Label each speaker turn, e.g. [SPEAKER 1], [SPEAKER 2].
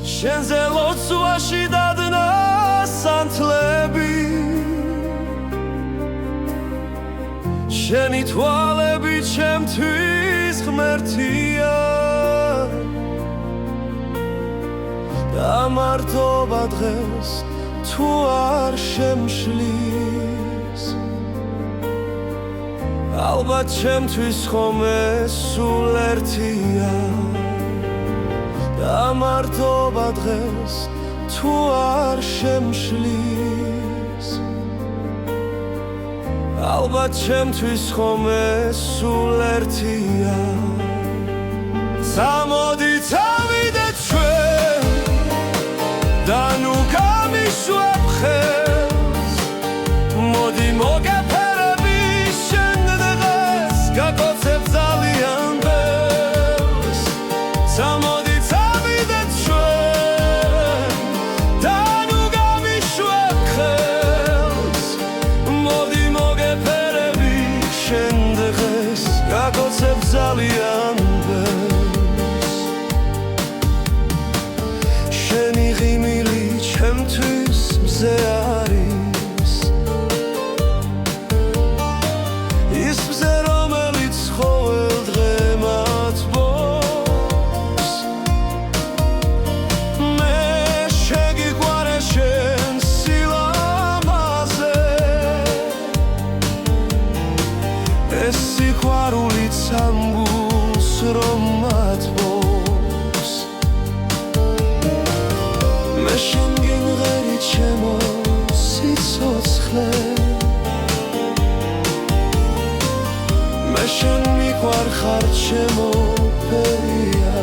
[SPEAKER 1] შენზე ლოცვაში დადნა სანთლები შენი თვალები ჩემთვის ღმერთია და მარტობა დღეს თუ არ შემშლის ალბათ ჩემთვის ხომე სულ ერთია და მარტობა დღეს თუ არ შემშლის ალბათ ჩემთვის ხომე სულ ერთია წამოდი წავიდეთ ჩვენ და ნუ გამიშვებ ხელს მოდი მოგეფერები შენ დღეს გაკოცებ ძალიან ბევრს წამოდი წავიდეთ ჩვენ და ნუ გამიშვებ ხელს მოდი მოგეფერები შენ დღეს გაკოცებ ძალიან ბევრს შენი ღიმილი ჩემთვის მზე არის ის მზე რომელიც ყოველ დღე მათბობს მე შეგიყვარე შენ სილამაზე ეს სიყვარულიც ამბულს რომ მათბობს მე შენ გიმღერი ჩემო სიცოცხლე მე შენ მიყვარხარ ჩემო ფერია